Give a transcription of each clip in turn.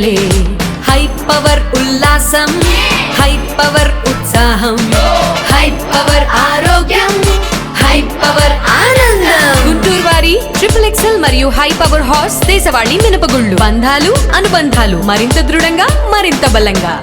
ఎన్నికలే high power ఉల్లాసం, high power ఉత్సాహం, high power ఆరోగ్యం, హై పవర్ ఆనందం. గుంటూరు వారి XXL మరియు హై పవర్ హార్స్ దేశవాళీ మినపగుళ్ళు. బంధాలు అనుబంధాలు మరింత దృఢంగా, మరింత బలంగా.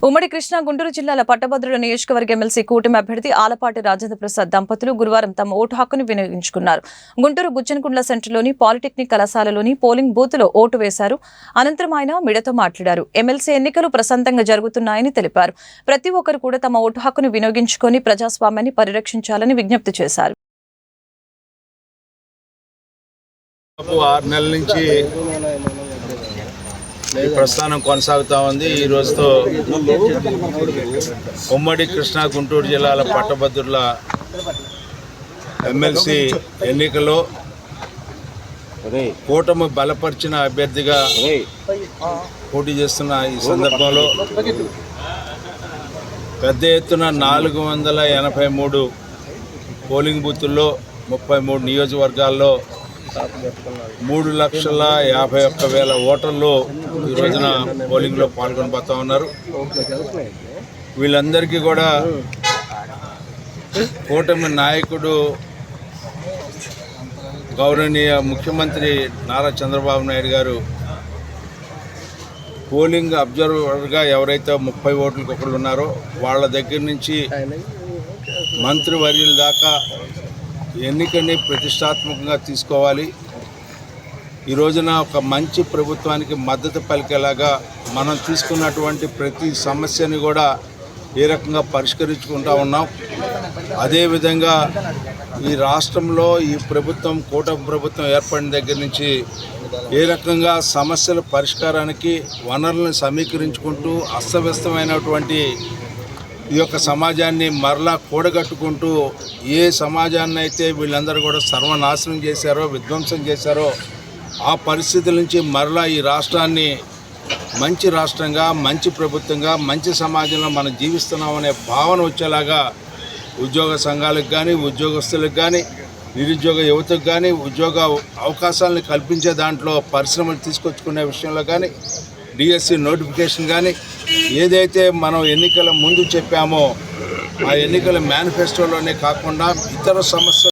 ఉమ్మడి కృష్ణా గుంటూరు జిల్లాల పట్టభద్రుల నియోజకవర్గ ఎమ్మెల్సీ కూటమి అభ్యర్థి ఆలపాటి రాజేంద్ర ప్రసాద్ దంపతులు గురువారం తమ ఓటు హక్కును వినియోగించుకున్నారు. గుంటూరు గుజ్జనకుంట్ల సెంటర్లోని పాలిటెక్నిక్ కళాశాలలోని పోలింగ్ బూత్లో ఓటు వేశారు. అనంతరం ఆయన మీడియాతో మాట్లాడారు. ఎమ్మెల్సీ ఎన్నికలు ప్రశాంతంగా జరుగుతున్నాయని తెలిపారు. ప్రతి ఒక్కరు కూడా తమ ఓటు హక్కును వినియోగించుకొని ప్రజాస్వామ్యాన్ని పరిరక్షించాలని విజ్ఞప్తి చేశారు. ఈ ప్రస్థానం కొనసాగుతూ ఉంది. ఈ రోజుతో ఉమ్మడి కృష్ణా గుంటూరు జిల్లాల పట్టభద్రుల ఎమ్మెల్సీ ఎన్నికల్లో కూటమి బలపరిచిన అభ్యర్థిగా పోటీ చేస్తున్న ఈ సందర్భంలో పెద్ద ఎత్తున 483 పోలింగ్ బూతుల్లో 33 నియోజకవర్గాల్లో 3,51,000 ఓటర్లు ఈ రోజున పోలింగ్లో పాల్గొనబోతూ ఉన్నారు. వీళ్ళందరికీ కూడా కూటమి నాయకుడు గౌరవనీయ ముఖ్యమంత్రి నారా చంద్రబాబు నాయుడు గారు పోలింగ్ అబ్జర్వర్గా ఎవరైతే 30 ఓట్లకు ఒకళ్ళు ఉన్నారో వాళ్ళ దగ్గర నుంచి మంత్రివర్యుల దాకా ఎన్నికని ప్రతిష్టాత్మకంగా తీసుకోవాలి. ఈ రోజున ఒక మంచి ప్రభుత్వానికి మద్దతు పలికేలాగా మనం తీసుకున్నటువంటి ప్రతి సమస్యని కూడా ఏ రకంగా పరిష్కరించుకుంటూ ఉన్నాం. అదేవిధంగా ఈ రాష్ట్రంలో ఈ ప్రభుత్వం కూటమి ప్రభుత్వం ఏర్పడిన దగ్గర నుంచి ఏ రకంగా సమస్యల పరిష్కారానికి వనరులను సమీకరించుకుంటూ అస్తవ్యస్తమైనటువంటి ఈ యొక్క సమాజాన్ని మరలా కూడగట్టుకుంటూ ఏ సమాజాన్ని అయితే వీళ్ళందరూ కూడా సర్వనాశనం చేశారో, విధ్వంసం చేశారో ఆ పరిస్థితుల నుంచి మరలా ఈ రాష్ట్రాన్ని మంచి రాష్ట్రంగా, మంచి ప్రభుత్వంగా, మంచి సమాజంలో మనం జీవిస్తున్నామనే భావన వచ్చేలాగా ఉద్యోగ సంఘాలకు కానీ, ఉద్యోగస్తులకు కానీ, నిరుద్యోగ యువతకు కానీ ఉద్యోగ అవకాశాలను కల్పించే దాంట్లో పరిశ్రమలు తీసుకొచ్చుకునే విషయంలో కానీ, డిఎస్సి నోటిఫికేషన్ కానీ ఏదైతే మనం ఎన్నికల ముందు చెప్పామో ఆ ఎన్నికల మేనిఫెస్టోలోనే కాకుండా ఇతర సమస్యలు